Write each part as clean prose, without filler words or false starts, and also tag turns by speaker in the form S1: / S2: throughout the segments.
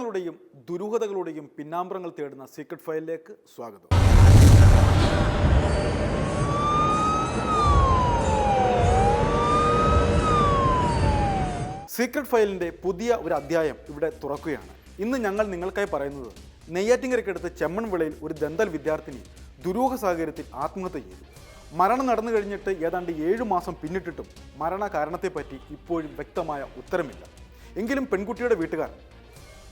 S1: രഹസ്യങ്ങളുടെയും ദുരൂഹതകളുടെയും പിന്നാമ്പുറങ്ങൾ തേടുന്ന സീക്രട്ട് ഫയലിലേക്ക് സ്വാഗതം. സീക്രട്ട് ഫയലിൻ്റെ പുതിയ ഒരു അധ്യായം ഇവിടെ തുറക്കുകയാണ്. ഇന്ന് ഞങ്ങൾ നിങ്ങൾക്കായി പറയുന്നത് നെയ്യാറ്റിൻകരയ്ക്കടുത്ത് ചെമ്മൺവിളയിൽ ഒരു ദന്തൽ വിദ്യാർത്ഥിനി ദുരൂഹ സാഹചര്യത്തിൽ ആത്മഹത്യ ചെയ്തു. മരണം നടന്നു കഴിഞ്ഞിട്ട് ഏതാണ്ട് 7 മാസം പിന്നിട്ടിട്ടും മരണ കാരണത്തെപ്പറ്റി ഇപ്പോഴും വ്യക്തമായ ഉത്തരമില്ല. എങ്കിലും പെൺകുട്ടിയുടെ വീട്ടുകാർ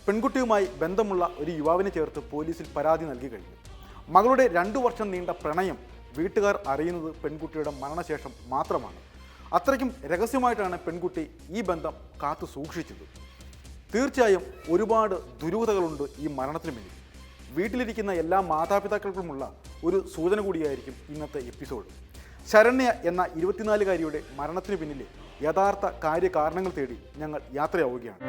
S1: പെൺകുട്ടിയുമായി ബന്ധമുള്ള ഒരു യുവാവിനെ ചേർത്ത് പോലീസിൽ പരാതി നൽകി കഴിഞ്ഞു. മകളുടെ 2 വർഷം നീണ്ട പ്രണയം വീട്ടുകാർ അറിയുന്നത് പെൺകുട്ടിയുടെ മരണശേഷം മാത്രമാണ്. അത്രയ്ക്കും രഹസ്യമായിട്ടാണ് പെൺകുട്ടി ഈ ബന്ധം കാത്തു സൂക്ഷിച്ചത്. തീർച്ചയായും ഒരുപാട് ദുരൂഹതകളുണ്ട് ഈ മരണത്തിന് പിന്നിൽ. വീട്ടിലിരിക്കുന്ന എല്ലാ മാതാപിതാക്കൾക്കുമുള്ള ഒരു സൂചന കൂടിയായിരിക്കും ഇന്നത്തെ എപ്പിസോഡ്. ശരണ്യ എന്ന 24-കാരിയുടെ മരണത്തിന് പിന്നിലെ യഥാർത്ഥ കാര്യകാരണങ്ങൾ തേടി ഞങ്ങൾ യാത്രയാവുകയാണ്.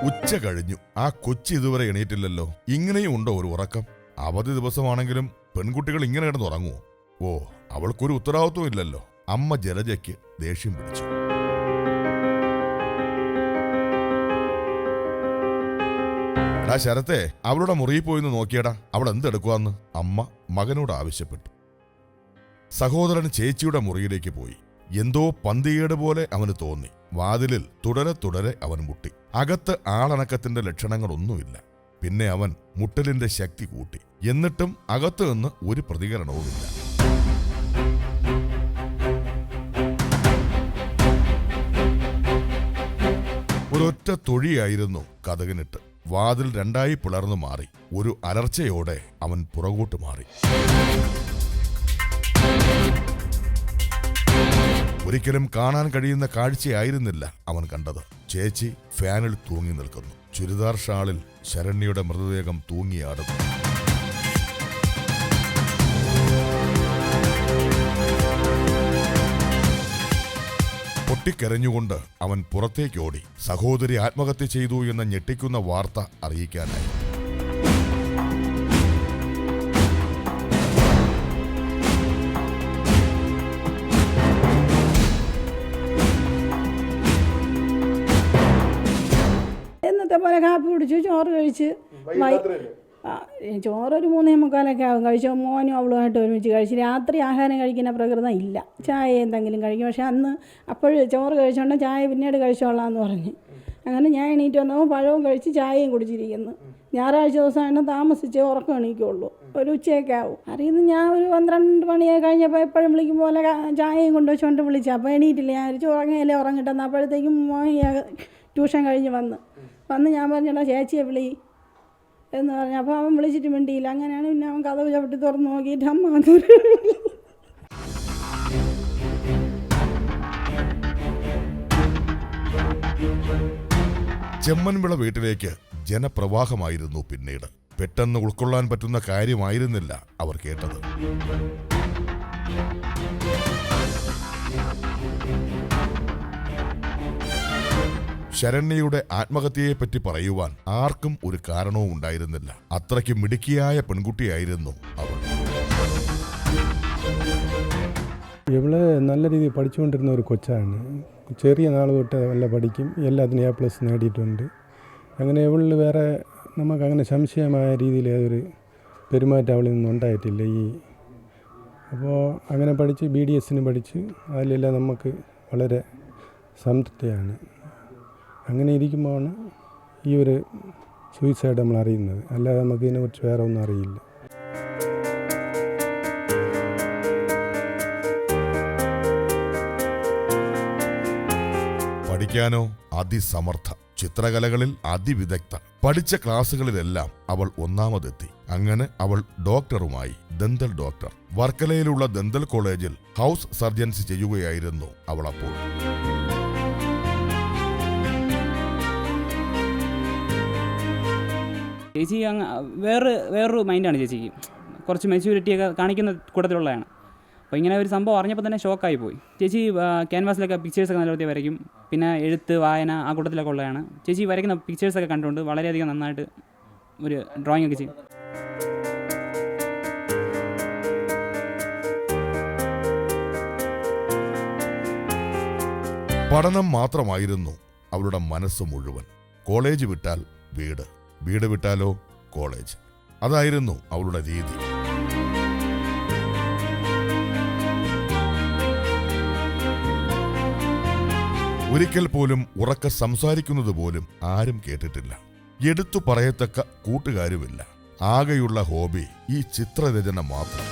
S2: ഉച്ച കഴിഞ്ഞു. ആ കൊച്ചി ഇതുവരെ എണീറ്റില്ലല്ലോ. ഇങ്ങനെയും ഉണ്ടോ ഒരു ഉറക്കം? അവധി ദിവസമാണെങ്കിലും പെൺകുട്ടികൾ ഇങ്ങനെ കിടന്നുറങ്ങുമോ? ഓ, അവൾക്കൊരു ഉത്തരവാദിത്വം ഇല്ലല്ലോ. അമ്മ ജലജയ്ക്ക് ദേഷ്യം പിടിച്ചു. എടാ ശരത്തെ, അവളുടെ മുറിയിൽ പോയിന്ന് നോക്കിയടാ, അവൾ എന്തെടുക്കുവാന്ന് അമ്മ മകനോട് ആവശ്യപ്പെട്ടു. സഹോദരൻ ചേച്ചിയുടെ മുറിയിലേക്ക് പോയി. എന്തോ പന്തികേട് പോലെ അവന് തോന്നി. വാതിലിൽ തുടരെ അവൻ മുട്ടി. അകത്ത് ആളനക്കത്തിന്റെ ലക്ഷണങ്ങളൊന്നുമില്ല. പിന്നെ അവൻ മുട്ടലിന്റെ ശക്തി കൂട്ടി. എന്നിട്ടും അകത്തു നിന്ന് ഒരു പ്രതികരണവുമില്ല. ഒരൊറ്റ തൊഴിയായിരുന്നു കതകിനിട്ട്. വാതിൽ 2 പിളർന്നു മാറി. ഒരു അലർച്ചയോടെ അവൻ പുറകോട്ട് മാറി. ഒരിക്കലും കാണാൻ കഴിയുന്ന കാഴ്ചയായിരുന്നില്ല അവൻ കണ്ടത്. ചേച്ചി ഫാനിൽ തൂങ്ങി നിൽക്കുന്നു. ചുരിദാർ ഷാളിൽ ശരണ്യയുടെ മൃതദേഹം തൂങ്ങിയാടുന്നു. പൊട്ടിക്കരഞ്ഞുകൊണ്ട് അവൻ പുറത്തേക്കോടി. സഹോദരി ആത്മഹത്യ ചെയ്തു എന്ന ഞെട്ടിക്കുന്ന വാർത്ത അറിയിക്കാനായി.
S3: എന്നത്തെ പോലെ കാപ്പി കുടിച്ചു, ചോറ് കഴിച്ച്. ചോറൊരു 3:45 ആകും. കഴിച്ചോ മോനും അവളുമായിട്ട് ഒരുമിച്ച് കഴിച്ച്. രാത്രി ആഹാരം കഴിക്കുന്ന പ്രകൃതം ഇല്ല. ചായ എന്തെങ്കിലും കഴിക്കും. പക്ഷെ അപ്പോഴും ചോറ് കഴിച്ചോണ്ട് ചായ പിന്നീട് കഴിച്ചോളാമെന്ന് പറഞ്ഞ്. അങ്ങനെ ഞാൻ എണീറ്റ് വന്നപ്പോൾ പഴവും കഴിച്ച് ചായയും കുടിച്ചിരിക്കുന്നു. ഞായറാഴ്ച ദിവസമാണ് താമസിച്ച് ഉറക്കം എണീക്കുള്ളൂ. ഒരു ഉച്ചയൊക്കെ ആവും. അറിയുന്നു ഞാൻ ഒരു 12 മണിയൊക്കെ കഴിഞ്ഞപ്പോൾ എപ്പോഴും വിളിക്കും പോലെ ചായയും കൊണ്ടുവച്ചുകൊണ്ട് വിളിച്ചു. അപ്പോൾ എണീറ്റില്ല. ഞാൻ വിളിച്ച് ഉറങ്ങിയല്ലേ ഉറങ്ങിട്ടെന്ന്. അപ്പോഴത്തേക്കും ട്യൂഷൻ കഴിഞ്ഞ് വന്ന് ഞാൻ പറഞ്ഞാ ചേച്ചിയെ വിളി എന്ന് പറഞ്ഞു. അപ്പോൾ അവൻ വിളിച്ചിട്ട് മിണ്ടിയില്ല. അങ്ങനെയാണ് പിന്നെ അവൻ കതവ് ചവിട്ടി തുറന്ന് നോക്കിയിട്ട് അമ്മ വന്നു.
S2: ചെമ്മൻവിള വീട്ടിലേക്ക് ജനപ്രവാഹമായിരുന്നു പിന്നീട്. പെട്ടെന്ന് ഉൾക്കൊള്ളാൻ പറ്റുന്ന കാര്യമായിരുന്നില്ല അവർ കേട്ടത്. ശരണ്യയുടെ ആത്മഹത്യയെപ്പറ്റി പറയുവാൻ ആർക്കും ഒരു കാരണവും ഉണ്ടായിരുന്നില്ല. അത്രയ്ക്ക് മിടുക്കിയായ പെൺകുട്ടിയായിരുന്നു അവൾ.
S4: ഇവള് നല്ല രീതിയിൽ പഠിച്ചുകൊണ്ടിരുന്ന ഒരു കൊച്ചാണ്. ചെറിയ നാൾ തൊട്ട് നല്ല പഠിക്കും. എല്ലാത്തിനും A+ നേടിയിട്ടുണ്ട്. അങ്ങനെ ഇവളിൽ വേറെ നമുക്കങ്ങനെ സംശയമായ രീതിയിൽ ഒരു പെരുമാറ്റം അവളിൽ നിന്നുണ്ടായിട്ടില്ല. അപ്പോൾ അങ്ങനെ പഠിച്ച് BDSന് പഠിച്ച് അതിലെല്ലാം നമുക്ക് വളരെ സംതൃപ്തിയാണ്. അങ്ങനെ ഇരിക്കുമ്പോഴാണ് ഈ ഒരു സൂയിസൈഡ് നമ്മൾ അറിയുന്നത്. അല്ലാതെ നമുക്ക് ഇതിനെക്കുറിച്ച് വേറെ ഒന്നും അറിയില്ല.
S2: പഠിക്കാനോ അതിസമർത്ഥ, ചിത്രകലകളിൽ അതിവിദഗ്ധ. പഠിച്ച ക്ലാസുകളിലെല്ലാം അവൾ ഒന്നാമതെത്തി. അങ്ങനെ അവൾ ഡോക്ടറുമായി. Dental doctor. വർക്കലയിലുള്ള ദന്തൽ കോളേജിൽ ഹൗസ് സർജൻസി ചെയ്യുകയായിരുന്നു അവൾ അപ്പോൾ.
S5: ചേച്ചി വേറൊരു മൈൻഡാണ് ചേച്ചിക്ക്. കുറച്ച് മെച്യൂരിറ്റിയൊക്കെ കാണിക്കുന്ന കൂട്ടത്തിലുള്ളതാണ്. അപ്പോൾ ഇങ്ങനെ ഒരു സംഭവം അറിഞ്ഞപ്പോൾ തന്നെ ഷോക്കായി പോയി. ചേച്ചി ക്യാൻവാസിലൊക്കെ പിക്ചേഴ്സൊക്കെ നല്ല വരയ്ക്കും. പിന്നെ എഴുത്ത്, വായന ആ കൂട്ടത്തിലൊക്കെ ഉള്ളതാണ്. ചേച്ചി വരയ്ക്കുന്ന പിക്ചേഴ്സൊക്കെ കണ്ടുകൊണ്ട് വളരെയധികം നന്നായിട്ട് ഒരു ഡ്രോയിങ് ഒക്കെ ചെയ്യും.
S2: പഠനം മാത്രമായിരുന്നു അവളുടെ മനസ്സ് മുഴുവൻ. കോളേജ് വിട്ടാൽ വീട്, വീട് വിട്ടാലോ കോളേജ്. അതായിരുന്നു അവളുടെ രീതി. ഒരിക്കൽ പോലും ഉറക്കെ സംസാരിക്കുന്നത് പോലും ആരും കേട്ടിട്ടില്ല. എടുത്തു പറയത്തക്ക കൂട്ടുകാരുമില്ല. ആകെയുള്ള ഹോബി ഈ ചിത്രരചന മാത്രം.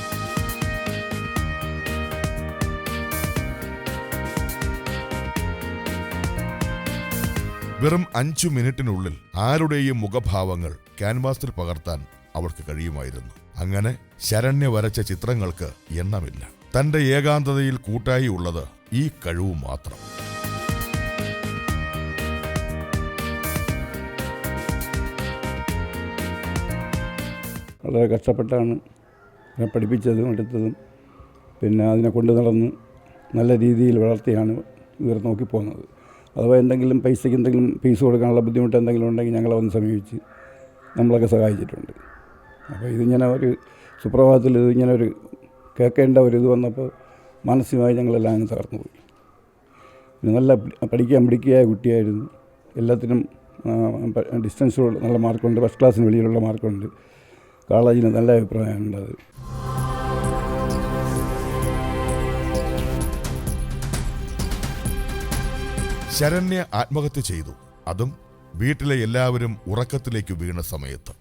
S2: വെറും 5 മിനിറ്റിനുള്ളിൽ ആരുടെയും മുഖഭാവങ്ങൾ ക്യാൻവാസിൽ പകർത്താൻ അവൾക്ക് കഴിയുമായിരുന്നു. അങ്ങനെ ശരണ്യ വരച്ച ചിത്രങ്ങൾക്ക് എണ്ണമില്ല. തന്റെ ഏകാന്തതയിൽ കൂട്ടായി ഉള്ളത് ഈ കഴിവ് മാത്രം.
S6: വളരെ കഷ്ടപ്പെട്ടാണ് എന്നെ പഠിപ്പിച്ചതും എടുത്തതും. പിന്നെ അതിനെ കൊണ്ട് നടന്ന് നല്ല രീതിയിൽ വളർത്തിയാണ് ഇവർ നോക്കിപ്പോകുന്നത്. അഥവാ എന്തെങ്കിലും പൈസയ്ക്ക് എന്തെങ്കിലും ഫീസ് കൊടുക്കാനുള്ള ബുദ്ധിമുട്ട് എന്തെങ്കിലും ഉണ്ടെങ്കിൽ ഞങ്ങളെ വന്ന് സമീപിച്ച് നമ്മളൊക്കെ സഹായിച്ചിട്ടുണ്ട്. അപ്പോൾ ഇതിങ്ങനെ ഒരു സുപ്രഭാതത്തിൽ ഇതിങ്ങനെ ഒരു കേൾക്കേണ്ട ഒരു ഇത് വന്നപ്പോൾ മാനസികമായി ഞങ്ങളെല്ലാം അങ്ങ് തകർന്നു പോയി. പിന്നെ നല്ല പഠിക്കാൻ മിടുക്കിയായ കുട്ടിയായിരുന്നു. എല്ലാത്തിനും ഡിസ്റ്റൻസിലുള്ള നല്ല മാർക്കുണ്ട്, ഫസ്റ്റ് ക്ലാസ്സിന് വെളിയിലുള്ള മാർക്കുണ്ട്. കോളേജിന് നല്ല അഭിപ്രായമുണ്ട്. അത്
S2: ശരണ്യ ആത്മഹത്യ ചെയ്തു. അതും വീട്ടിലെ എല്ലാവരും ഉറക്കത്തിലേക്ക് വീണ സമയത്ത്.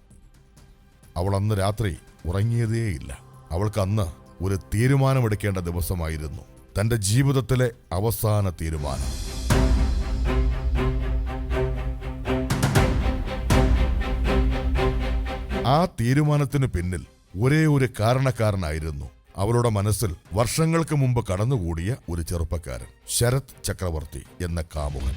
S2: അവൾ അന്ന് രാത്രി ഉറങ്ങിയതേയില്ല. അവൾക്ക് അന്ന് ഒരു തീരുമാനമെടുക്കേണ്ട ദിവസമായിരുന്നു. തന്റെ ജീവിതത്തിലെ അവസാന തീരുമാനം. ആ തീരുമാനത്തിനു പിന്നിൽ ഒരേ ഒരു കാരണക്കാരനായിരുന്നു അവളുടെ മനസ്സിൽ വർഷങ്ങൾക്ക് മുമ്പ് കടന്നുകൂടിയ ഒരു ചെറുപ്പക്കാരൻ, ശരത് ചക്രവർത്തി എന്ന കാമുകൻ.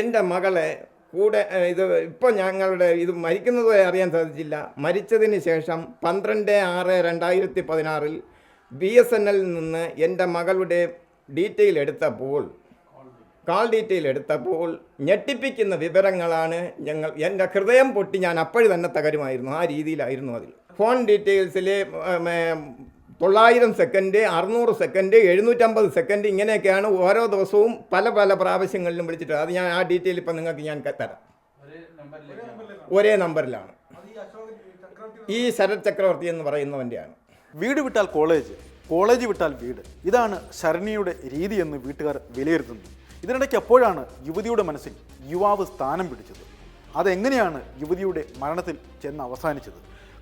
S7: എൻ്റെ മകളെ കൂടെ ഇത് ഇപ്പോൾ ഞങ്ങളുടെ ഇത് മരിക്കുന്നത് വരെ അറിയാൻ സാധിച്ചില്ല. മരിച്ചതിന് ശേഷം 12/6/2016 BSNL നിന്ന് എൻ്റെ മകളുടെ ഡീറ്റെയിൽ എടുത്തപ്പോൾ, കാൾ ഡീറ്റെയിൽ എടുത്തപ്പോൾ ഞെട്ടിപ്പിക്കുന്ന വിവരങ്ങളാണ്. എൻ്റെ ഹൃദയം പൊട്ടി ഞാൻ അപ്പോഴും തന്നെ തകരുമായിരുന്നു. ആ രീതിയിലായിരുന്നു അതിൽ. ഫോൺ ഡീറ്റെയിൽസിൽ 900 സെക്കൻഡ്, 600 സെക്കൻഡ്, 750 സെക്കൻഡ് ഇങ്ങനെയൊക്കെയാണ് ഓരോ ദിവസവും പല പല പ്രാവശ്യങ്ങളിലും വിളിച്ചിട്ട്. അത് ഞാൻ ആ ഡീറ്റെയിൽ ഇപ്പം നിങ്ങൾക്ക് ഞാൻ തരാം. ഒരേ നമ്പറിലാണ്. ഈ ശരത് ചക്രവർത്തി എന്ന് പറയുന്നവൻ്റെയാണ്.
S1: വീട് വിട്ടാൽ കോളേജ്, കോളേജ് വിട്ടാൽ വീട്. ഇതാണ് ശരണ്യയുടെ രീതി എന്ന് വീട്ടുകാർ വിലയിരുത്തുന്നു. ഇതിനിടയ്ക്ക് എപ്പോഴാണ് യുവതിയുടെ മനസ്സിൽ യുവാവ് സ്ഥാനം പിടിച്ചത്? അതെങ്ങനെയാണ് യുവതിയുടെ മരണത്തിൽ ചെന്ന് അവസാനിച്ചത്?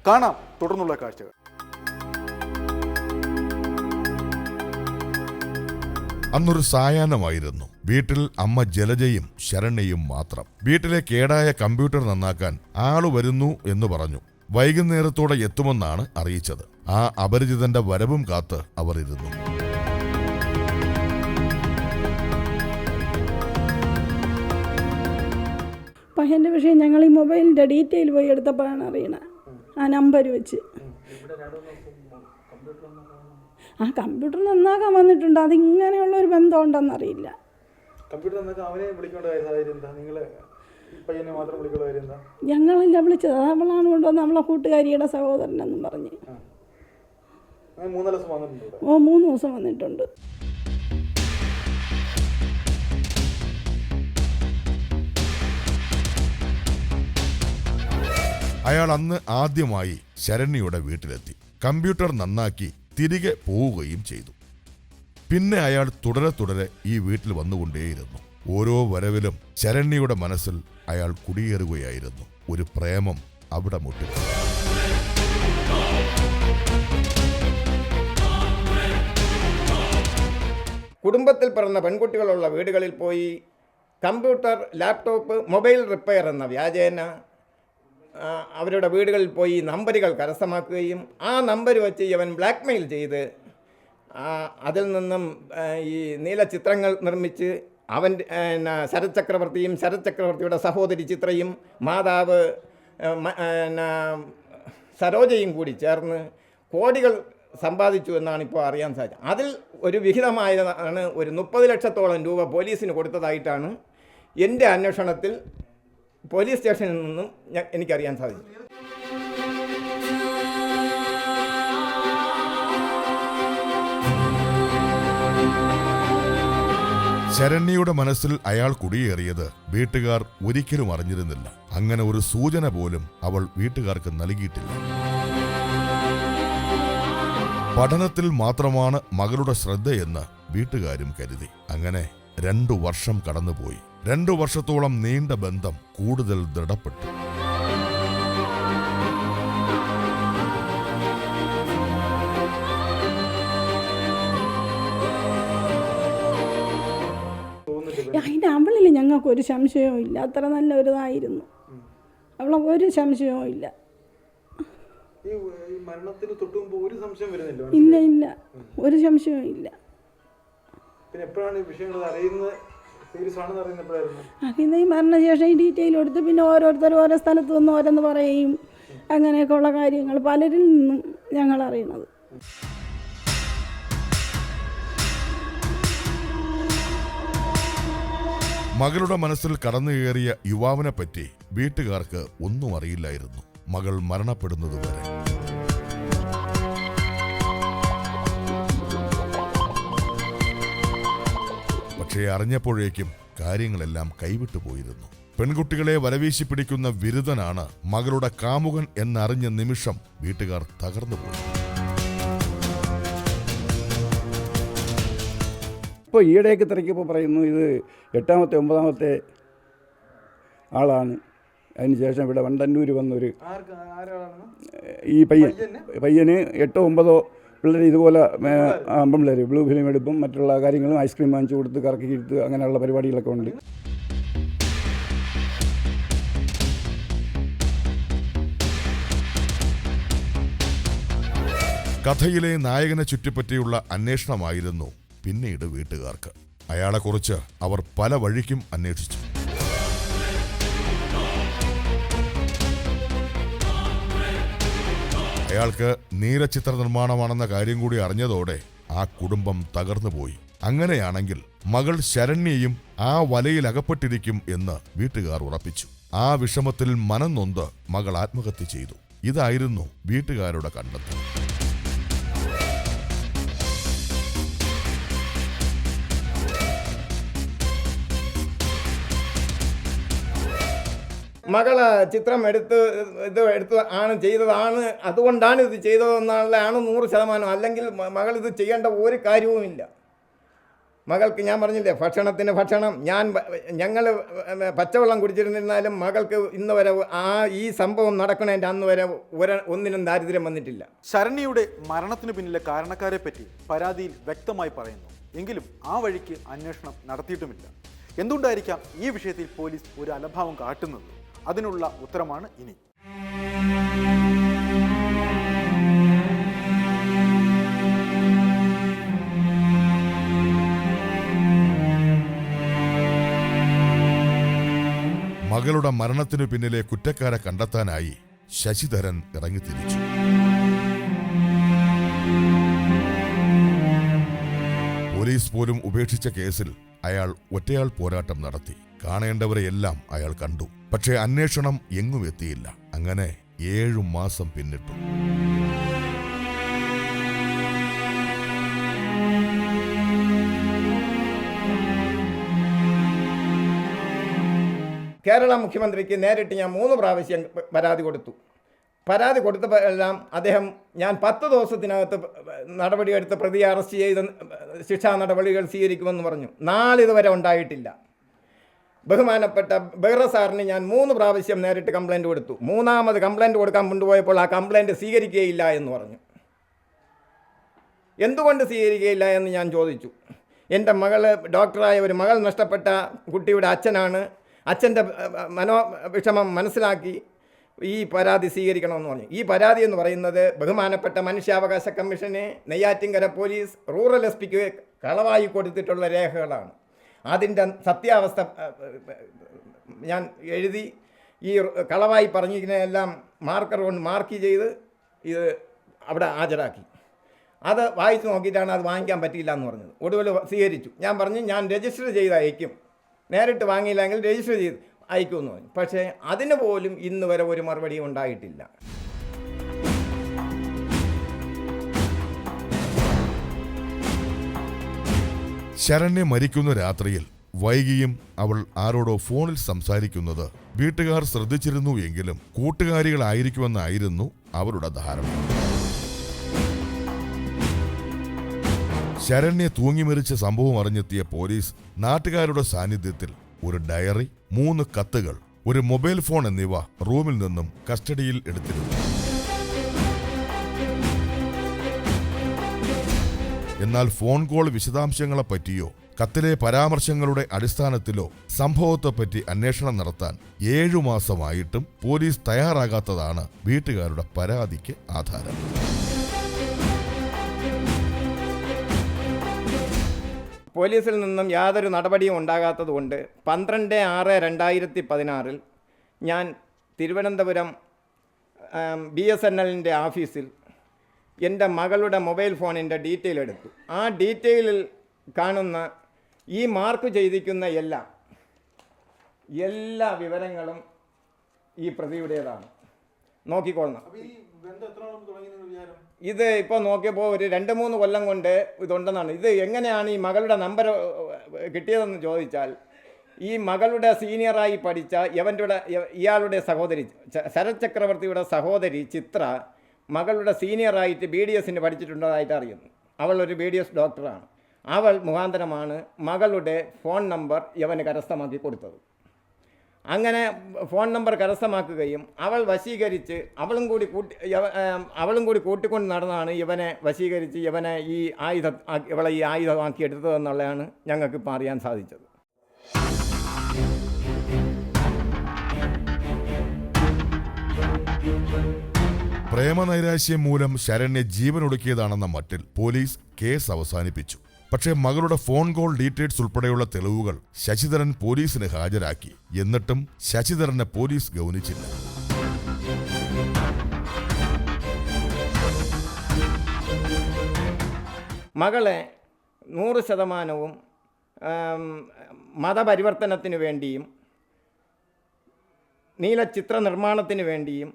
S1: കാണാം തുടർന്നുള്ള കാഴ്ചകൾ.
S2: അന്നൊരു സായാഹ്നമായിരുന്നു. വീട്ടിൽ അമ്മ ജലജയും ശരണ്യയും മാത്രം. വീട്ടിലെ കേടായ കമ്പ്യൂട്ടർ നന്നാക്കാൻ ആള് വരുന്നു എന്ന് പറഞ്ഞു. വൈകുന്നേരത്തോടെ എത്തുമെന്നാണ് അറിയിച്ചത്. ആ അപരിചിതന്റെ വരവും കാത്ത് അവർ ഇരുന്നു.
S3: പയ്യൻ്റെ വിഷയം ഞങ്ങൾ ഈ മൊബൈലിൻ്റെ ഡീറ്റെയിൽ പോയി എടുത്തപ്പോഴാണ് അറിയണത്. ആ നമ്പർ വെച്ച് ആ കമ്പ്യൂട്ടർ നന്നാക്കാൻ വന്നിട്ടുണ്ട്. അതിങ്ങനെയുള്ളൊരു ബന്ധമുണ്ടെന്നറിയില്ല.
S1: കമ്പ്യൂട്ടർ നന്നാക്കാൻ അവനെ വിളിക്കേണ്ട കാര്യം എന്താ? നിങ്ങൾ പയ്യനെ മാത്രം വിളിക്കേണ്ട കാര്യം എന്താ?
S3: ഞങ്ങളല്ല വിളിച്ചത്, അവളാണ് കൊണ്ടുവന്ന് നമ്മളെ കൂട്ടുകാരിയുടെ സഹോദരനെന്നും പറഞ്ഞ്.
S1: 3 ദിവസം വന്നിട്ടുണ്ട്.
S3: 3 ദിവസം വന്നിട്ടുണ്ട്.
S2: അയാൾ അന്ന് ആദ്യമായി ശരണ്യയുടെ വീട്ടിലെത്തി. കമ്പ്യൂട്ടർ നന്നാക്കി തിരികെ പോവുകയും ചെയ്തു. പിന്നെ അയാൾ തുടരെ ഈ വീട്ടിൽ വന്നുകൊണ്ടേയിരുന്നു. ഓരോ വരവിലും ശരണ്യയുടെ മനസ്സിൽ അയാൾ കുടിയേറുകയായിരുന്നു. ഒരു പ്രേമം അവിടെ മുട്ടി.
S7: കുടുംബത്തിൽ പിറന്ന പെൺകുട്ടികളുള്ള വീടുകളിൽ പോയി കമ്പ്യൂട്ടർ, ലാപ്ടോപ്പ്, മൊബൈൽ റിപ്പയർ എന്ന വ്യാജേന അവരുടെ വീടുകളിൽ പോയി നമ്പറുകൾ കരസ്ഥമാക്കുകയും ആ നമ്പർ വെച്ച് ഇവൻ ബ്ലാക്ക്മെയിൽ ചെയ്ത് അതിൽ നിന്നും ഈ നീല ചിത്രങ്ങൾ നിർമ്മിച്ച് അവൻ ശരത് ചക്രവർത്തിയും ശരത് ചക്രവർത്തിയുടെ സഹോദരി ചിത്രയും മാതാവ് സരോജയും കൂടി ചേർന്ന് കോടികൾ സമ്പാദിച്ചു എന്നാണ് ഇപ്പോൾ അറിയാൻ സാധിച്ചത്. അതിൽ ഒരു വിഹിതമായതാണ് ഒരു 30 ലക്ഷത്തോളം രൂപ പോലീസിന് കൊടുത്തതായിട്ടാണ് എൻ്റെ അന്വേഷണത്തിൽ പോലീസ് സ്റ്റേഷനിൽ നിന്നും എനിക്കറിയാൻ സാധിച്ചു.
S2: ശരണ്യയുടെ മനസ്സിൽ അയാൾ കുടിയേറിയത് വീട്ടുകാർ ഒരിക്കലും അറിഞ്ഞിരുന്നില്ല. അങ്ങനെ ഒരു സൂചന പോലും അവൾ വീട്ടുകാർക്ക് നൽകിയിട്ടില്ല. പഠനത്തിൽ മാത്രമാണ് മകളുടെ ശ്രദ്ധയെന്ന് വീട്ടുകാരും കരുതി. അങ്ങനെ 2 വർഷം കടന്നുപോയി. 2 വർഷത്തോളം നീണ്ട ബന്ധം കൂടുതൽ ദൃഢപ്പെട്ടു.
S3: അതിൻ്റെ അവളിൽ ഞങ്ങൾക്കൊരു സംശയവും ഇല്ല. അത്ര നല്ലൊരിതായിരുന്നു. അവളെ ഒരു സംശയവും ഇല്ല.
S1: മരണത്തിന് തൊട്ട് മുമ്പ് ഒരു സംശയം വരുന്നില്ല.
S3: ഇല്ല ഇല്ല, ഒരു സംശയവും ഇല്ല.
S1: പിന്നെ എപ്പോഴാണ് ഈ വിഷയങ്ങൾ അറിയുന്നത്? സീരിയസ് ആണെന്ന് അറിയുന്നപ്പോഴായിരുന്നു
S3: അറിയുന്ന ഈ മരണശേഷം ഈ ഡീറ്റെയിൽ എടുത്ത് പിന്നെ ഓരോരുത്തർ ഓരോ സ്ഥലത്ത് നിന്ന് ഓരോന്ന് പറയുകയും അങ്ങനെയൊക്കെയുള്ള കാര്യങ്ങൾ പലരിൽ നിന്നും ഞങ്ങൾ അറിയണത്.
S2: മകളുടെ മനസ്സിൽ കടന്നുകയറിയ യുവാവിനെപ്പറ്റി വീട്ടുകാർക്ക് ഒന്നും അറിയില്ലായിരുന്നു, മകൾ മരണപ്പെടുന്നതുവരെ. പക്ഷേ അറിഞ്ഞപ്പോഴേക്കും കാര്യങ്ങളെല്ലാം കൈവിട്ടു പോയിരുന്നു. പെൺകുട്ടികളെ വലവീശി പിടിക്കുന്ന വിരുദ്ധനാണ് മകളുടെ കാമുകൻ എന്നറിഞ്ഞ നിമിഷം വീട്ടുകാർ തകർന്നുപോയി.
S6: ഇപ്പോൾ ഈയിടെയൊക്കെ തിരക്കിയപ്പോൾ പറയുന്നു ഇത് 8ാമത്തെ 9ാമത്തെ ആളാണ്. അതിനുശേഷം ഇവിടെ വണ്ടന്നൂർ വന്നൊരു ഈ പയ്യന് 8 9 പിള്ളേർ ഇതുപോലെ പിള്ളേർ ബ്ലൂ ഫിലിം എടുപ്പും മറ്റുള്ള കാര്യങ്ങളും ഐസ്ക്രീം വാങ്ങിച്ചു കൊടുത്ത് കറക്കി കിടുത്ത് അങ്ങനെയുള്ള പരിപാടികളൊക്കെ ഉണ്ട്.
S2: കഥയിലെ നായകനെ ചുറ്റിപ്പറ്റിയുള്ള അന്വേഷണമായിരുന്നു പിന്നീട് വീട്ടുകാർക്ക്. അയാളെക്കുറിച്ച് അവർ പല വഴിക്കും അന്വേഷിച്ചു. അയാൾക്ക് നീലച്ചിത്ര നിർമ്മാണമാണെന്ന കാര്യം കൂടി അറിഞ്ഞതോടെ ആ കുടുംബം തകർന്നുപോയി. അങ്ങനെയാണെങ്കിൽ മകൾ ശരണ്യയും ആ വലയിൽ അകപ്പെട്ടിരിക്കും എന്ന് വീട്ടുകാർ ഉറപ്പിച്ചു. ആ വിഷമത്തിൽ മനം നൊന്ത് മകൾ ആത്മഹത്യ ചെയ്തു. ഇതായിരുന്നു വീട്ടുകാരുടെ കണ്ടെത്തൽ.
S7: മകള് ചിത്രം എടുത്ത് ചെയ്തതാണ്, അതുകൊണ്ടാണ് ഇത് ചെയ്തതെന്നുള്ളതാണ് 100%. അല്ലെങ്കിൽ മകൾ ഇത് ചെയ്യേണ്ട ഒരു കാര്യവുമില്ല. മകൾക്ക് ഞാൻ പറഞ്ഞില്ലേ, ഭക്ഷണം ഞങ്ങൾ പച്ചവെള്ളം കുടിച്ചിരുന്നിരുന്നാലും മകൾക്ക് ഇന്ന് വരെ ഈ സംഭവം നടക്കണതിൻ്റെ അന്ന് വരെ ഒന്നിനും ദാരിദ്ര്യം വന്നിട്ടില്ല.
S1: ശരണ്യയുടെ മരണത്തിന് പിന്നിലെ കാരണക്കാരെ പറ്റി പരാതിയിൽ വ്യക്തമായി പറയുന്നു. എങ്കിലും ആ വഴിക്ക് അന്വേഷണം നടത്തിയിട്ടുമില്ല. എന്തുകൊണ്ടായിരിക്കാം ഈ വിഷയത്തിൽ പോലീസ് ഒരു അലംഭാവം കാട്ടുന്നത്? അതിനുള്ള ഉത്തരമാണ് ഇനി.
S2: മകളുടെ മരണത്തിനു പിന്നിലെ കുറ്റക്കാരെ കണ്ടെത്താനായി ശശിധരൻ ഇറങ്ങിത്തിരിച്ചു. പോലീസ് പോലും ഉപേക്ഷിച്ച കേസിൽ അയാൾ ഒറ്റയാൾ പോരാട്ടം നടത്തി. കാണേണ്ടവരെയെല്ലാം അയാൾ കണ്ടു. പക്ഷേ അന്വേഷണം എങ്ങും എത്തിയില്ല. അങ്ങനെ 7 മാസം പിന്നിട്ടു.
S7: കേരള മുഖ്യമന്ത്രിക്ക് നേരിട്ട് ഞാൻ 3 പ്രാവശ്യം പരാതി കൊടുത്തു. പരാതി കൊടുത്തപ്പോഴെല്ലാം അദ്ദേഹം ഞാൻ 10 ദിവസത്തിനകത്ത് നടപടിയെടുത്ത് പ്രതിയെ അറസ്റ്റ് ചെയ്ത് ശിക്ഷാ നടപടികൾ സ്വീകരിക്കുമെന്ന് പറഞ്ഞു. നാളിതുവരെ ഉണ്ടായിട്ടില്ല. ബഹുമാനപ്പെട്ട ബെഹ്റ സാറിന് ഞാൻ 3 പ്രാവശ്യം നേരിട്ട് കംപ്ലയിൻറ്റ് കൊടുത്തു. 3ാമത് കംപ്ലയിൻറ്റ് കൊടുക്കാൻ കൊണ്ടുപോയപ്പോൾ ആ കംപ്ലയിൻറ്റ് സ്വീകരിക്കുകയില്ല എന്ന് പറഞ്ഞു. എന്തുകൊണ്ട് സ്വീകരിക്കുകയില്ല എന്ന് ഞാൻ ചോദിച്ചു. എൻ്റെ ഡോക്ടറായ ഒരു മകൾ നഷ്ടപ്പെട്ട കുട്ടിയുടെ അച്ഛനാണ്. അച്ഛൻ്റെ വിഷമം മനസ്സിലാക്കി ഈ പരാതി സ്വീകരിക്കണമെന്ന് പറഞ്ഞു. ഈ പരാതി എന്ന് പറയുന്നത് ബഹുമാനപ്പെട്ട മനുഷ്യാവകാശ കമ്മീഷന്, നെയ്യാറ്റിൻകര പോലീസ്, റൂറൽ എസ് പിക്ക് കളവായി കൊടുത്തിട്ടുള്ള രേഖകളാണ്. അതിൻ്റെ സത്യാവസ്ഥ ഞാൻ എഴുതി ഈ കളവായി പറഞ്ഞിരിക്കുന്നതെല്ലാം മാർക്കർ കൊണ്ട് മാർക്ക് ചെയ്ത് ഇത് അവിടെ ഹാജരാക്കി. അത് വായിച്ച് നോക്കിയിട്ടാണ് അത് വാങ്ങിക്കാൻ പറ്റിയില്ല എന്ന് പറഞ്ഞത്. ഒടുവിൽ സ്വീകരിച്ചു. ഞാൻ പറഞ്ഞു ഞാൻ രജിസ്റ്റർ ചെയ്ത് അയക്കും, നേരിട്ട് വാങ്ങിയില്ലെങ്കിൽ രജിസ്റ്റർ ചെയ്ത് അയക്കുമെന്ന് പറഞ്ഞു. പക്ഷേ അതിന് പോലും ഇന്ന് വരെ ഒരു മറുപടിയും ഉണ്ടായിട്ടില്ല.
S2: ശരണ്യ മരിക്കുന്ന രാത്രിയിൽ വൈകിയും അവൾ ആരോടോ ഫോണിൽ സംസാരിക്കുന്നത് വീട്ടുകാർ ശ്രദ്ധിച്ചിരുന്നു എങ്കിലും കൂട്ടുകാരികളായിരിക്കുമെന്നായിരുന്നു അവരുടെ ധാരണ. ശരണ്യെ തൂങ്ങിമരിച്ച സംഭവം അറിഞ്ഞെത്തിയ പോലീസ് നാട്ടുകാരുടെ സാന്നിധ്യത്തിൽ ഒരു ഡയറി, 3 കത്തുകൾ, ഒരു മൊബൈൽ ഫോൺ എന്നിവ റൂമിൽ നിന്നും കസ്റ്റഡിയിൽ എടുത്തിരുന്നു. എന്നാൽ ഫോൺ കോൾ വിശദാംശങ്ങളെപ്പറ്റിയോ കത്തിലെ പരാമർശങ്ങളുടെ അടിസ്ഥാനത്തിലോ സംഭവത്തെപ്പറ്റി അന്വേഷണം നടത്താൻ 7 മാസമായിട്ടും പോലീസ് തയ്യാറാകാത്തതാണ് വീട്ടുകാരുടെ പരാതിക്ക് ആധാരം.
S7: പോലീസിൽ നിന്നും യാതൊരു നടപടിയും ഉണ്ടാകാത്തതുകൊണ്ട് 12/6/2016 ഞാൻ തിരുവനന്തപുരം BSNLൻ്റെ ഓഫീസിൽ എൻ്റെ മകളുടെ മൊബൈൽ ഫോണിൻ്റെ ഡീറ്റെയിൽ എടുത്തു. ആ ഡീറ്റെയിലിൽ കാണുന്ന ഈ മാർക്ക് ചെയ്തിരിക്കുന്ന എല്ലാ വിവരങ്ങളും ഈ പ്രതിയുടേതാണ്. നോക്കിക്കൊള്ളണം. ഇത് ഇപ്പോൾ നോക്കിയപ്പോൾ ഒരു 2-3 കൊല്ലം കൊണ്ട് ഇതുണ്ടെന്നാണ്. ഇത് എങ്ങനെയാണ് ഈ മകളുടെ നമ്പർ കിട്ടിയതെന്ന് ചോദിച്ചാൽ, ഈ മകളുടെ സീനിയറായി പഠിച്ച ഇയാളുടെ സഹോദരി ശരത് ചക്രവർത്തിയുടെ സഹോദരി ചിത്ര മകളുടെ സീനിയറായിട്ട് BDSന് പഠിച്ചിട്ടുള്ളതായിട്ട് അറിയുന്നു. അവൾ ഒരു BDS ഡോക്ടറാണ്. അവൾ മുഖാന്തരമാണ് മകളുടെ ഫോൺ നമ്പർ ഇവന് കരസ്ഥമാക്കി കൊടുത്തത്. അങ്ങനെ ഫോൺ നമ്പർ കരസ്ഥമാക്കുകയും അവൾ വശീകരിച്ച് അവളും കൂടി കൂട്ടിക്കൊണ്ട് നടന്നാണ് ഇവനെ വശീകരിച്ച് ഇവളെ ഈ ആയുധമാക്കി എടുത്തതെന്നുള്ളതാണ് ഞങ്ങൾക്കിപ്പോൾ അറിയാൻ സാധിച്ചത്.
S2: പ്രേമനൈരാശ്യം മൂലം ശരണ്യെ ജീവനൊടുക്കിയതാണെന്ന മട്ടിൽ പോലീസ് കേസ് അവസാനിപ്പിച്ചു. പക്ഷേ മകളുടെ ഫോൺ കോൾ ഡീറ്റെയിൽസ് ഉൾപ്പെടെയുള്ള തെളിവുകൾ ശശിധരൻ പോലീസിന് ഹാജരാക്കി. എന്നിട്ടും ശശിധരനെ പോലീസ് ഗൗനിച്ചില്ല.
S7: മകളെ 100% മതപരിവർത്തനത്തിന് വേണ്ടിയും നീലചിത്ര നിർമ്മാണത്തിന് വേണ്ടിയും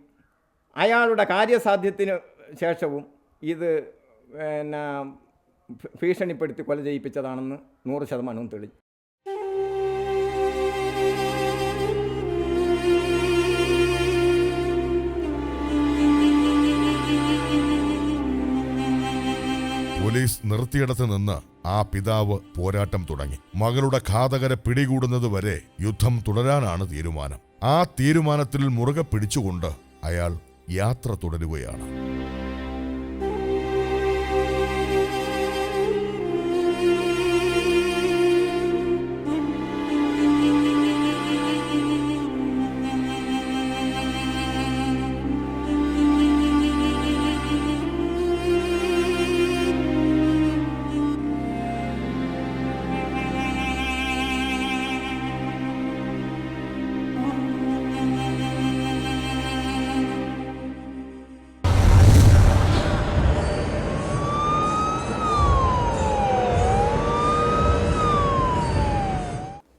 S7: അയാളുടെ കാര്യസാധ്യത്തിന് ശേഷവും ഇത് ഭീഷണിപ്പെടുത്തി കൊല ചെയ്യിപ്പിച്ചതാണെന്ന് 100% തെളിഞ്ഞു.
S2: പോലീസ് നിർത്തിയിടത്ത് നിന്ന് ആ പിതാവ് പോരാട്ടം തുടങ്ങി. മകളുടെ ഘാതകരെ പിടികൂടുന്നതുവരെ യുദ്ധം തുടരാനാണ് തീരുമാനം. ആ തീരുമാനത്തിൽ മുറുകെ പിടിച്ചുകൊണ്ട് അയാൾ യാത്ര തുടരുകയാണ്.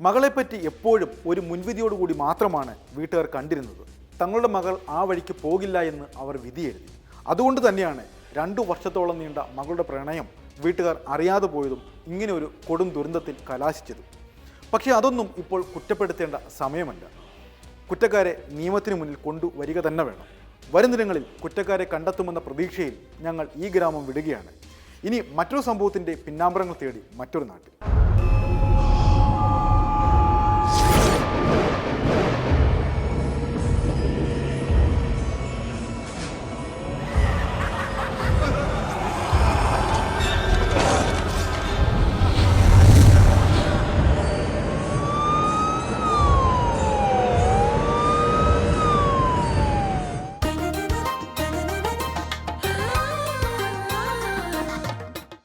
S1: മകളെപ്പറ്റി എപ്പോഴും ഒരു മുൻവിധിയോടുകൂടി മാത്രമാണ് വീട്ടുകാർ കണ്ടിരുന്നത്. തങ്ങളുടെ മകൾ ആ വഴിക്ക് പോകില്ല എന്ന് അവർ വിധിയെഴുതി. അതുകൊണ്ട് തന്നെയാണ് 2 വർഷത്തോളം നീണ്ട മകളുടെ പ്രണയം വീട്ടുകാർ അറിയാതെ പോയതും ഇങ്ങനെ ഒരു കൊടും ദുരന്തത്തിൽ കലാശിച്ചതും. പക്ഷേ അതൊന്നും ഇപ്പോൾ കുറ്റപ്പെടുത്തേണ്ട സമയമല്ല. കുറ്റക്കാരെ നിയമത്തിന് മുന്നിൽ കൊണ്ടുവരിക തന്നെ വേണം. വരും ദിനങ്ങളിൽ കുറ്റക്കാരെ കണ്ടെത്തുമെന്ന പ്രതീക്ഷയിൽ ഞങ്ങൾ ഈ ഗ്രാമം വിടുകയാണ്. ഇനി മറ്റൊരു സംഭവത്തിൻ്റെ പിന്നാമ്പറങ്ങൾ തേടി മറ്റൊരു നാട്ടിൽ.